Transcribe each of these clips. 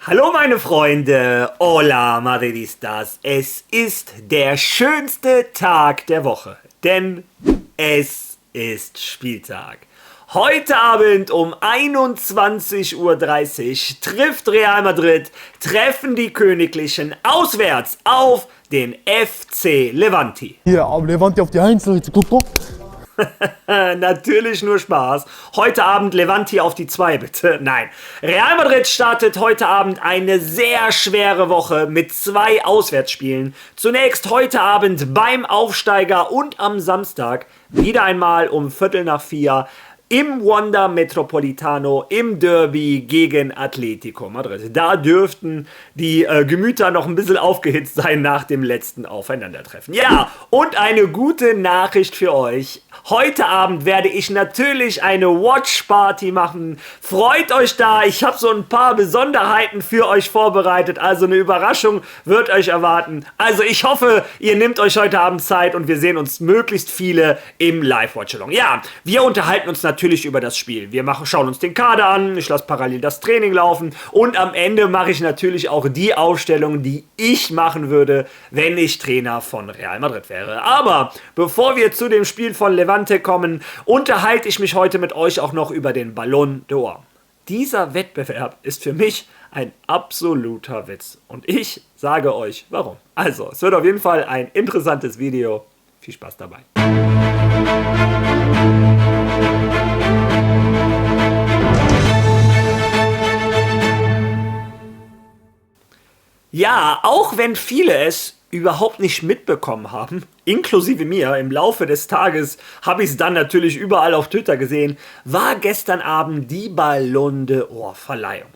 Hallo meine Freunde, hola Madridistas, es ist der schönste Tag der Woche, denn es ist Spieltag. Heute Abend um 21:30 Uhr trifft Real Madrid, treffen die Königlichen auswärts auf den FC Levante. Hier, aber Levante auf die 1, Leute, guck doch. Natürlich nur Spaß. Heute Abend Levante auf die 2, bitte. Nein. Real Madrid startet heute Abend eine sehr schwere Woche mit 2 Auswärtsspielen. Zunächst heute Abend beim Aufsteiger und am Samstag wieder einmal um 3:45 im Wanda Metropolitano im Derby gegen Atletico Madrid. Da dürften die Gemüter noch ein bisschen aufgehitzt sein nach dem letzten Aufeinandertreffen. Ja, und eine gute Nachricht für euch. Heute Abend werde ich natürlich eine Watch-Party machen. Freut euch da, ich habe so ein paar Besonderheiten für euch vorbereitet. Also eine Überraschung wird euch erwarten. Also ich hoffe, ihr nehmt euch heute Abend Zeit und wir sehen uns möglichst viele im Live-Watch-Along. Ja, wir unterhalten uns natürlich über das Spiel. Wir schauen uns den Kader an, ich lasse parallel das Training laufen und am Ende mache ich natürlich auch die Aufstellung, die ich machen würde, wenn ich Trainer von Real Madrid wäre. Aber bevor wir zu dem Spiel von Levante kommen, unterhalte ich mich heute mit euch auch noch über den Ballon d'Or. Dieser Wettbewerb ist für mich ein absoluter Witz und ich sage euch warum. Also, es wird auf jeden Fall ein interessantes Video. Viel Spaß dabei. Ja, auch wenn viele es überhaupt nicht mitbekommen haben, inklusive mir, im Laufe des Tages habe ich es dann natürlich überall auf Twitter gesehen, war gestern Abend die Ballon d'Or Verleihung.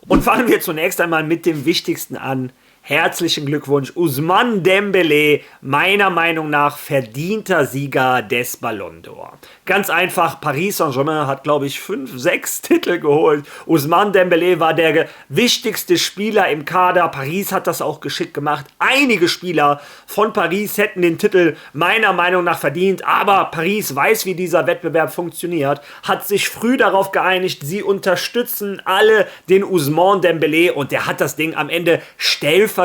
Und fangen wir zunächst einmal mit dem Wichtigsten an. Herzlichen Glückwunsch, Ousmane Dembélé, meiner Meinung nach verdienter Sieger des Ballon d'Or. Ganz einfach, Paris Saint-Germain hat, glaube ich, 5, 6 Titel geholt. Ousmane Dembélé war der wichtigste Spieler im Kader. Paris hat das auch geschickt gemacht. Einige Spieler von Paris hätten den Titel meiner Meinung nach verdient, aber Paris weiß, wie dieser Wettbewerb funktioniert, hat sich früh darauf geeinigt, sie unterstützen alle den Ousmane Dembélé und der hat das Ding am Ende stellvertretend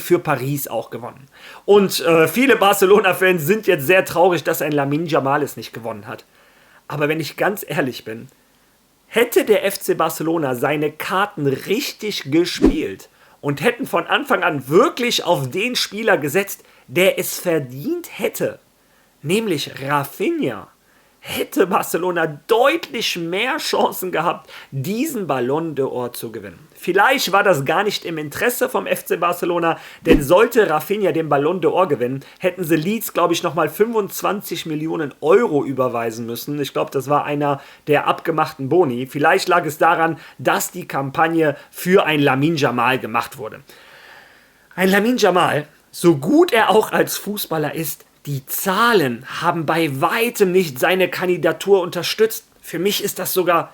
für Paris auch gewonnen. Und viele Barcelona-Fans sind jetzt sehr traurig, dass ein Lamine Yamal es nicht gewonnen hat. Aber wenn ich ganz ehrlich bin, hätte der FC Barcelona seine Karten richtig gespielt und hätten von Anfang an wirklich auf den Spieler gesetzt, der es verdient hätte, nämlich Rafinha, hätte Barcelona deutlich mehr Chancen gehabt, diesen Ballon d'Or zu gewinnen. Vielleicht war das gar nicht im Interesse vom FC Barcelona, denn sollte Rafinha den Ballon d'Or gewinnen, hätten sie Leeds, glaube ich, nochmal 25 Millionen Euro überweisen müssen. Ich glaube, das war einer der abgemachten Boni. Vielleicht lag es daran, dass die Kampagne für ein Lamine Yamal gemacht wurde. Ein Lamine Yamal, so gut er auch als Fußballer ist, die Zahlen haben bei weitem nicht seine Kandidatur unterstützt. Für mich ist das sogar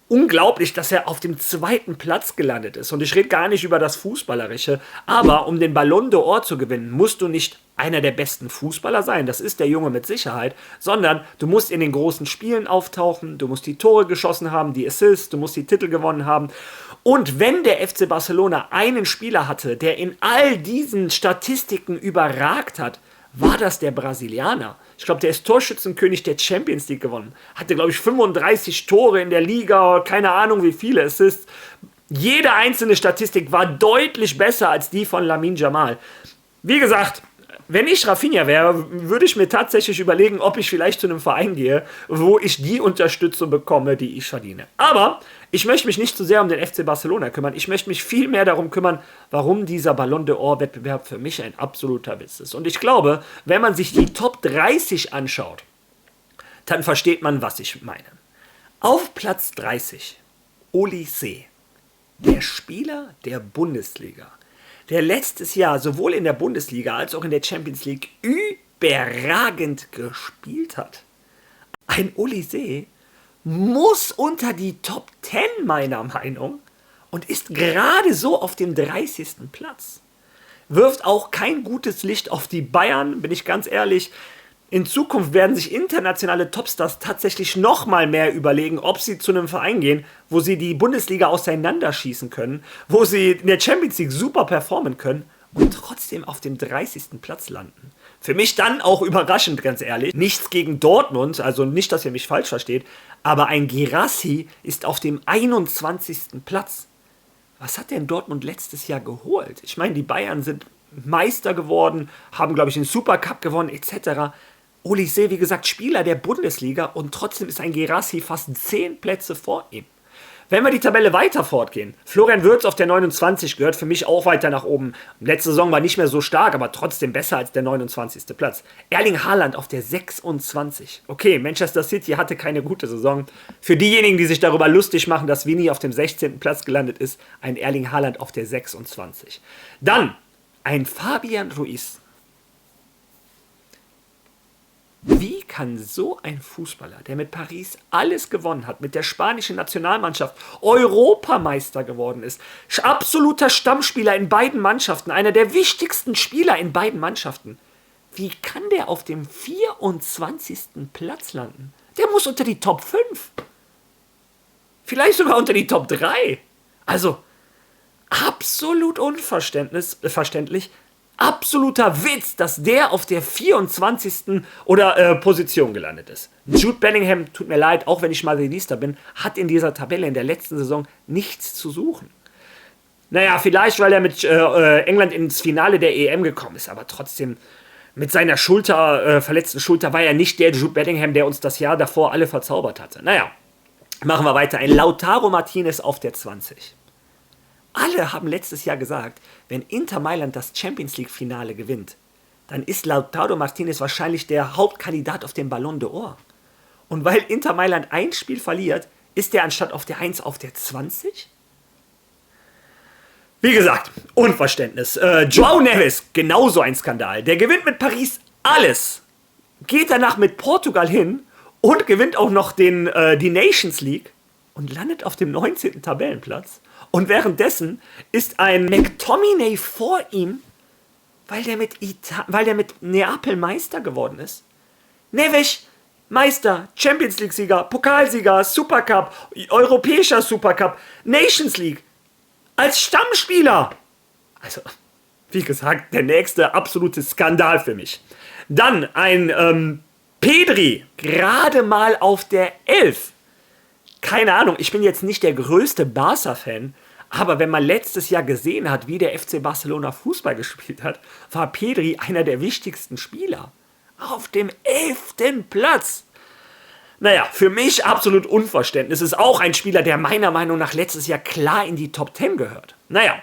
unglaublich, dass er auf dem 2. Platz gelandet ist. Und ich rede gar nicht über das Fußballerische. Aber um den Ballon d'Or zu gewinnen, musst du nicht einer der besten Fußballer sein. Das ist der Junge mit Sicherheit. Sondern du musst in den großen Spielen auftauchen. Du musst die Tore geschossen haben, die Assists. Du musst die Titel gewonnen haben. Und wenn der FC Barcelona einen Spieler hatte, der in all diesen Statistiken überragt hat, war das der Brasilianer. Ich glaube, der ist Torschützenkönig der Champions League gewonnen. Hatte, glaube ich, 35 Tore in der Liga, keine Ahnung wie viele Assists. Jede einzelne Statistik war deutlich besser als die von Lamine Yamal. Wie gesagt, wenn ich Rafinha wäre, würde ich mir tatsächlich überlegen, ob ich vielleicht zu einem Verein gehe, wo ich die Unterstützung bekomme, die ich verdiene. Aber ich möchte mich nicht zu sehr um den FC Barcelona kümmern. Ich möchte mich viel mehr darum kümmern, warum dieser Ballon d'Or-Wettbewerb für mich ein absoluter Witz ist. Und ich glaube, wenn man sich die Top 30 anschaut, dann versteht man, was ich meine. Auf Platz 30, Olise, der Spieler der Bundesliga, der letztes Jahr sowohl in der Bundesliga als auch in der Champions League überragend gespielt hat. Ein Olise muss unter die Top 10 meiner Meinung und ist gerade so auf dem 30. Platz. Wirft auch kein gutes Licht auf die Bayern, bin ich ganz ehrlich. In Zukunft werden sich internationale Topstars tatsächlich nochmal mehr überlegen, ob sie zu einem Verein gehen, wo sie die Bundesliga auseinanderschießen können, wo sie in der Champions League super performen können und trotzdem auf dem 30. Platz landen. Für mich dann auch überraschend, ganz ehrlich. Nichts gegen Dortmund, also nicht, dass ihr mich falsch versteht, aber ein Guirassy ist auf dem 21. Platz. Was hat denn Dortmund letztes Jahr geholt? Ich meine, die Bayern sind Meister geworden, haben, glaube ich, den Supercup gewonnen, etc. Olise, wie gesagt, Spieler der Bundesliga und trotzdem ist ein Guirassy fast 10 Plätze vor ihm. Wenn wir die Tabelle weiter fortgehen, Florian Wirtz auf der 29 gehört für mich auch weiter nach oben. Letzte Saison war nicht mehr so stark, aber trotzdem besser als der 29. Platz. Erling Haaland auf der 26. Okay, Manchester City hatte keine gute Saison. Für diejenigen, die sich darüber lustig machen, dass Vini auf dem 16. Platz gelandet ist, ein Erling Haaland auf der 26. Dann ein Fabian Ruiz. Wie kann so ein Fußballer, der mit Paris alles gewonnen hat, mit der spanischen Nationalmannschaft Europameister geworden ist, absoluter Stammspieler in beiden Mannschaften, einer der wichtigsten Spieler in beiden Mannschaften, wie kann der auf dem 24. Platz landen? Der muss unter die Top 5. Vielleicht sogar unter die Top 3. Also, absolut unverständlich. Absoluter Witz, dass der auf der 24. Position gelandet ist. Jude Bellingham, tut mir leid, auch wenn ich Madridista bin, hat in dieser Tabelle in der letzten Saison nichts zu suchen. Naja, vielleicht, weil er mit England ins Finale der EM gekommen ist, aber trotzdem mit seiner verletzten Schulter war er nicht der Jude Bellingham, der uns das Jahr davor alle verzaubert hatte. Naja, machen wir weiter. Ein Lautaro Martinez auf der 20. Alle haben letztes Jahr gesagt, wenn Inter Mailand das Champions League Finale gewinnt, dann ist Lautaro Martinez wahrscheinlich der Hauptkandidat auf den Ballon d'Or. Und weil Inter Mailand ein Spiel verliert, ist er anstatt auf der 1 auf der 20? Wie gesagt, Unverständnis. João Neves, genauso ein Skandal. Der gewinnt mit Paris alles, geht danach mit Portugal hin und gewinnt auch noch die Nations League und landet auf dem 19. Tabellenplatz. Und währenddessen ist ein McTominay vor ihm, weil der mit Neapel Meister geworden ist. Neves, Meister, Champions League Sieger, Pokalsieger, Supercup, Europäischer Supercup, Nations League. Als Stammspieler. Also, wie gesagt, der nächste absolute Skandal für mich. Dann ein Pedri, gerade mal auf der 11. Keine Ahnung, ich bin jetzt nicht der größte Barca-Fan, aber wenn man letztes Jahr gesehen hat, wie der FC Barcelona Fußball gespielt hat, war Pedri einer der wichtigsten Spieler. Auf dem 11. Platz. Naja, für mich absolut Unverständnis. Ist auch ein Spieler, der meiner Meinung nach letztes Jahr klar in die Top 10 gehört. Naja,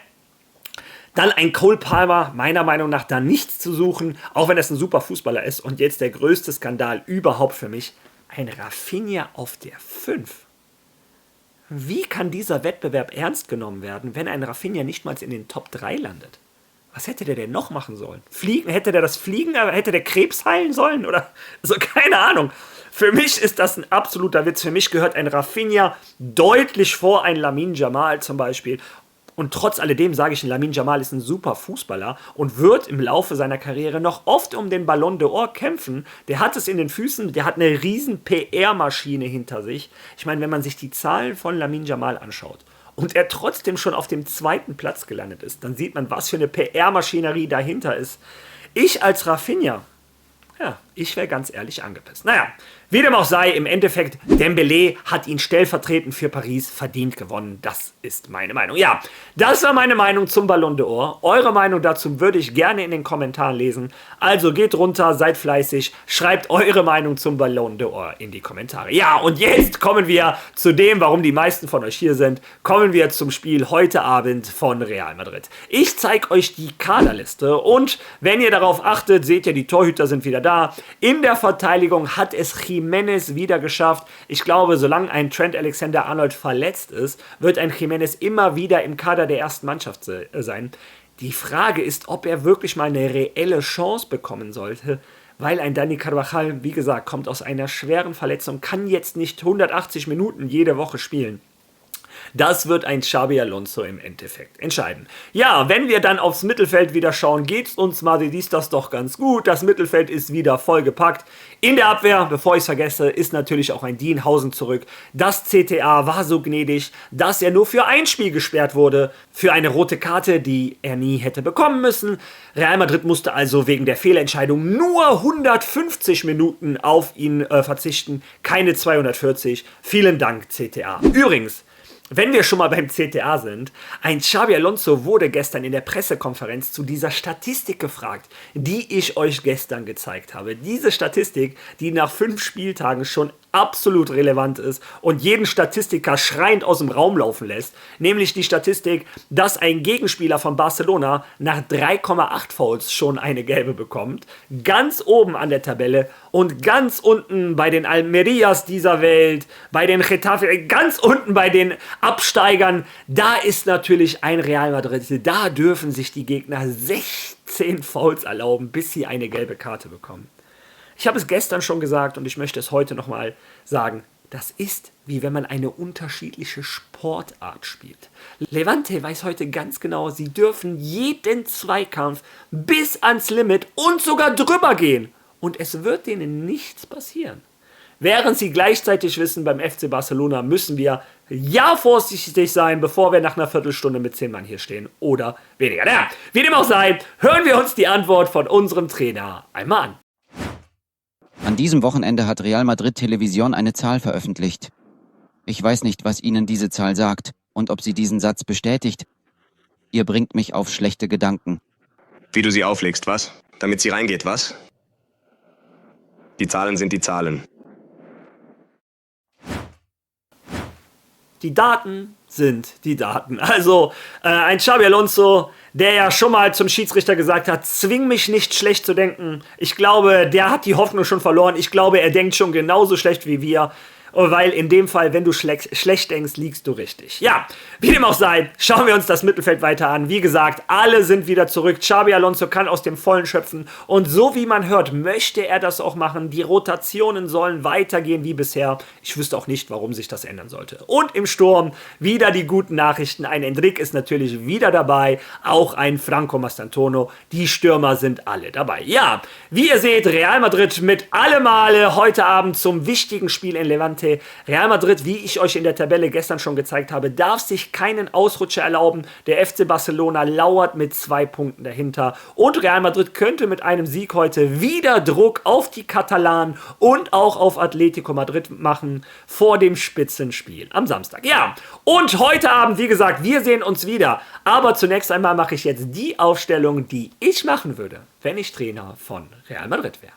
dann ein Cole Palmer, meiner Meinung nach da nichts zu suchen, auch wenn es ein super Fußballer ist. Und jetzt der größte Skandal überhaupt für mich, ein Rafinha auf der 5. Wie kann dieser Wettbewerb ernst genommen werden, wenn ein Rafinha nicht mal in den Top 3 landet? Was hätte der denn noch machen sollen? Fliegen? Hätte der Krebs heilen sollen? Oder so, keine Ahnung. Für mich ist das ein absoluter Witz. Für mich gehört ein Rafinha deutlich vor ein Lamine Yamal zum Beispiel. Und trotz alledem sage ich, Lamine Yamal ist ein super Fußballer und wird im Laufe seiner Karriere noch oft um den Ballon d'Or kämpfen. Der hat es in den Füßen, der hat eine riesen PR-Maschine hinter sich. Ich meine, wenn man sich die Zahlen von Lamine Yamal anschaut und er trotzdem schon auf dem 2. Platz gelandet ist, dann sieht man, was für eine PR-Maschinerie dahinter ist. Ich als Rafinha, ja, ich wäre ganz ehrlich angepisst. Naja, wie dem auch sei, im Endeffekt, Dembélé hat ihn stellvertretend für Paris verdient gewonnen. Das ist meine Meinung. Ja, das war meine Meinung zum Ballon d'Or. Eure Meinung dazu würde ich gerne in den Kommentaren lesen. Also geht runter, seid fleißig, schreibt eure Meinung zum Ballon d'Or in die Kommentare. Ja, und jetzt kommen wir zu dem, warum die meisten von euch hier sind. Kommen wir zum Spiel heute Abend von Real Madrid. Ich zeige euch die Kaderliste und wenn ihr darauf achtet, seht ihr, die Torhüter sind wieder da. In der Verteidigung hat es Jiménez wieder geschafft. Ich glaube, solange ein Trent Alexander-Arnold verletzt ist, wird ein Jiménez immer wieder im Kader der ersten Mannschaft sein. Die Frage ist, ob er wirklich mal eine reelle Chance bekommen sollte, weil ein Dani Carvajal, wie gesagt, kommt aus einer schweren Verletzung, kann jetzt nicht 180 Minuten jede Woche spielen. Das wird ein Xabi Alonso im Endeffekt entscheiden. Ja, wenn wir dann aufs Mittelfeld wieder schauen, geht's uns Madridistas doch ganz gut. Das Mittelfeld ist wieder vollgepackt. In der Abwehr, bevor ich es vergesse, ist natürlich auch ein Dienhausen zurück. Das CTA war so gnädig, dass er nur für ein Spiel gesperrt wurde. Für eine rote Karte, die er nie hätte bekommen müssen. Real Madrid musste also wegen der Fehlentscheidung nur 150 Minuten auf ihn verzichten. Keine 240. Vielen Dank, CTA. Übrigens, wenn wir schon mal beim CTA sind, ein Xabi Alonso wurde gestern in der Pressekonferenz zu dieser Statistik gefragt, die ich euch gestern gezeigt habe. Diese Statistik, die nach 5 Spieltagen schon absolut relevant ist und jeden Statistiker schreiend aus dem Raum laufen lässt, nämlich die Statistik, dass ein Gegenspieler von Barcelona nach 3,8 Fouls schon eine gelbe bekommt, ganz oben an der Tabelle und ganz unten bei den Almerias dieser Welt, bei den Getafe, ganz unten bei den Absteigern, da ist natürlich ein Real Madrid, da dürfen sich die Gegner 16 Fouls erlauben, bis sie eine gelbe Karte bekommen. Ich habe es gestern schon gesagt und ich möchte es heute nochmal sagen. Das ist, wie wenn man eine unterschiedliche Sportart spielt. Levante weiß heute ganz genau, sie dürfen jeden Zweikampf bis ans Limit und sogar drüber gehen. Und es wird denen nichts passieren. Während sie gleichzeitig wissen, beim FC Barcelona müssen wir ja vorsichtig sein, bevor wir nach einer Viertelstunde mit 10 Mann hier stehen. Oder weniger. Naja, wie dem auch sei, hören wir uns die Antwort von unserem Trainer einmal an. An diesem Wochenende hat Real Madrid Television eine Zahl veröffentlicht. Ich weiß nicht, was Ihnen diese Zahl sagt und ob sie diesen Satz bestätigt. Ihr bringt mich auf schlechte Gedanken. Wie du sie auflegst, was? Damit sie reingeht, was? Die Zahlen sind die Zahlen. Die Daten sind die Daten. Also ein Xabi Alonso, der ja schon mal zum Schiedsrichter gesagt hat, zwing mich nicht schlecht zu denken. Ich glaube, der hat die Hoffnung schon verloren. Ich glaube, er denkt schon genauso schlecht wie wir. Weil in dem Fall, wenn du schlecht denkst, liegst du richtig. Ja, wie dem auch sei, schauen wir uns das Mittelfeld weiter an. Wie gesagt, alle sind wieder zurück. Xabi Alonso kann aus dem Vollen schöpfen. Und so wie man hört, möchte er das auch machen. Die Rotationen sollen weitergehen wie bisher. Ich wüsste auch nicht, warum sich das ändern sollte. Und im Sturm wieder die guten Nachrichten. Ein Endrick ist natürlich wieder dabei. Auch ein Franco Mastantuono. Die Stürmer sind alle dabei. Ja, wie ihr seht, Real Madrid mit Male heute Abend zum wichtigen Spiel in Levante. Real Madrid, wie ich euch in der Tabelle gestern schon gezeigt habe, darf sich keinen Ausrutscher erlauben. Der FC Barcelona lauert mit 2 Punkten dahinter. Und Real Madrid könnte mit einem Sieg heute wieder Druck auf die Katalanen und auch auf Atletico Madrid machen vor dem Spitzenspiel am Samstag. Ja, und heute Abend, wie gesagt, wir sehen uns wieder. Aber zunächst einmal mache ich jetzt die Aufstellung, die ich machen würde, wenn ich Trainer von Real Madrid wäre.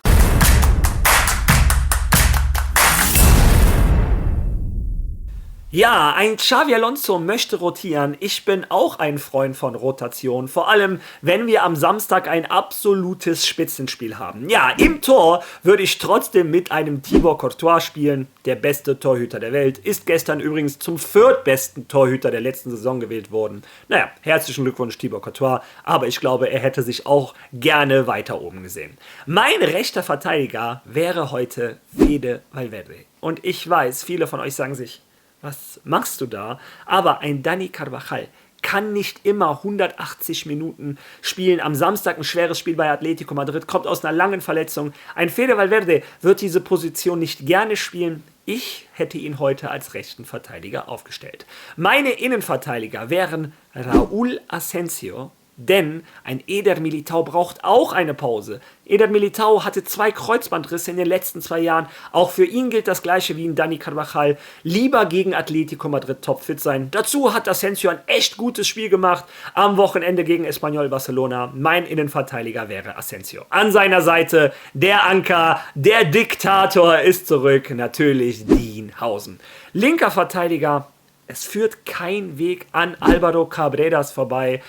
Ja, ein Xabi Alonso möchte rotieren. Ich bin auch ein Freund von Rotation. Vor allem, wenn wir am Samstag ein absolutes Spitzenspiel haben. Ja, im Tor würde ich trotzdem mit einem Thibaut Courtois spielen. Der beste Torhüter der Welt. Ist gestern übrigens zum 4. besten Torhüter der letzten Saison gewählt worden. Naja, herzlichen Glückwunsch Thibaut Courtois. Aber ich glaube, er hätte sich auch gerne weiter oben gesehen. Mein rechter Verteidiger wäre heute Fede Valverde. Und ich weiß, viele von euch sagen sich, was machst du da? Aber ein Dani Carvajal kann nicht immer 180 Minuten spielen. Am Samstag ein schweres Spiel bei Atletico Madrid, kommt aus einer langen Verletzung. Ein Fede Valverde wird diese Position nicht gerne spielen. Ich hätte ihn heute als rechten Verteidiger aufgestellt. Meine Innenverteidiger wären Raúl Asensio, denn ein Eder Militão braucht auch eine Pause. Eder Militão hatte 2 Kreuzbandrisse in den letzten 2 Jahren. Auch für ihn gilt das gleiche wie in Dani Carvajal. Lieber gegen Atletico Madrid topfit sein. Dazu hat Asensio ein echt gutes Spiel gemacht am Wochenende gegen Espanyol Barcelona. Mein Innenverteidiger wäre Asensio. An seiner Seite der Anker, der Diktator ist zurück. Natürlich Dienhausen. Linker Verteidiger. Es führt kein Weg an Álvaro Cabreras vorbei.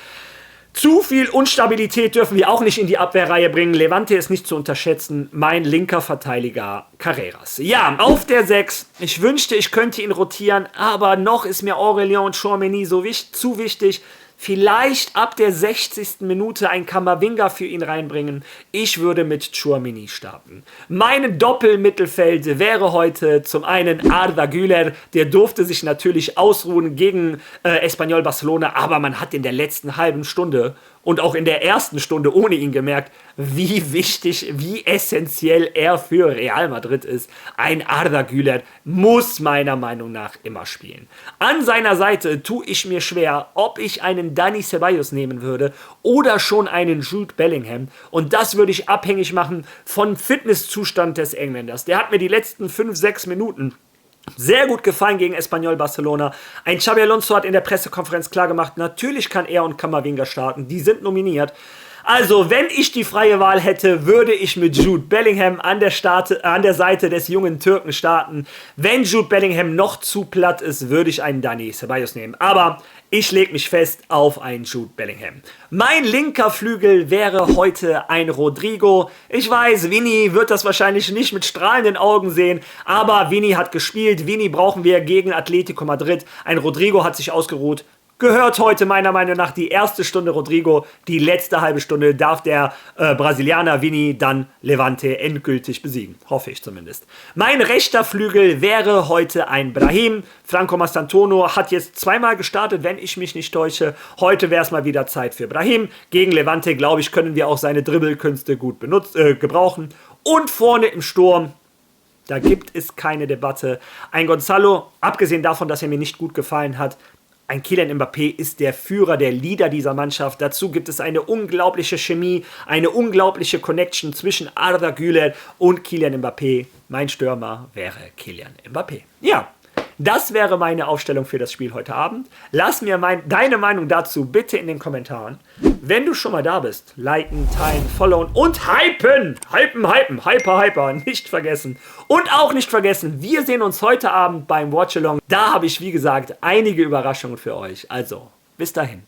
Zu viel Unstabilität dürfen wir auch nicht in die Abwehrreihe bringen. Levante ist nicht zu unterschätzen. Mein linker Verteidiger Carreras. Ja, auf der 6. Ich wünschte, ich könnte ihn rotieren, aber noch ist mir Aurélien Tchouaméni zu wichtig. Vielleicht ab der 60. Minute ein Camavinga für ihn reinbringen. Ich würde mit Tchouaméni starten. Mein Doppelmittelfeld wäre heute zum einen Arda Güler, der durfte sich natürlich ausruhen gegen Espanyol Barcelona, aber man hat in der letzten halben Stunde und auch in der ersten Stunde ohne ihn gemerkt, wie wichtig, wie essentiell er für Real Madrid ist. Ein Arda Güler muss meiner Meinung nach immer spielen. An seiner Seite tue ich mir schwer, ob ich einen Dani Ceballos nehmen würde oder schon einen Jude Bellingham. Und das würde ich abhängig machen vom Fitnesszustand des Engländers. Der hat mir die letzten 5-6 Minuten sehr gut gefallen gegen Espanyol Barcelona. Ein Xabi Alonso hat in der Pressekonferenz klargemacht, natürlich kann er und Camavinga starten. Die sind nominiert. Also, wenn ich die freie Wahl hätte, würde ich mit Jude Bellingham an der Seite des jungen Türken starten. Wenn Jude Bellingham noch zu platt ist, würde ich einen Dani Ceballos nehmen. Aber ich lege mich fest auf einen Jude Bellingham. Mein linker Flügel wäre heute ein Rodrigo. Ich weiß, Vini wird das wahrscheinlich nicht mit strahlenden Augen sehen, aber Vini hat gespielt. Vini brauchen wir gegen Atletico Madrid. Ein Rodrigo hat sich ausgeruht. Gehört heute meiner Meinung nach die erste Stunde Rodrigo, die letzte halbe Stunde darf der Brasilianer Vini dann Levante endgültig besiegen. Hoffe ich zumindest. Mein rechter Flügel wäre heute ein Brahim. Franco Mastantuono hat jetzt zweimal gestartet, wenn ich mich nicht täusche. Heute wäre es mal wieder Zeit für Brahim. Gegen Levante, glaube ich, können wir auch seine Dribbelkünste gut gebrauchen. Und vorne im Sturm, da gibt es keine Debatte. Ein Gonzalo, abgesehen davon, dass er mir nicht gut gefallen hat, ein Kylian Mbappé ist der Führer, der Leader dieser Mannschaft. Dazu gibt es eine unglaubliche Chemie, eine unglaubliche Connection zwischen Arda Güler und Kylian Mbappé. Mein Stürmer wäre Kylian Mbappé. Ja, das wäre meine Aufstellung für das Spiel heute Abend. Lass mir deine Meinung dazu bitte in den Kommentaren. Wenn du schon mal da bist, liken, teilen, followen und hypen. Hyper, nicht vergessen. Und auch nicht vergessen, wir sehen uns heute Abend beim Watchalong. Da habe ich, wie gesagt, einige Überraschungen für euch. Also, bis dahin.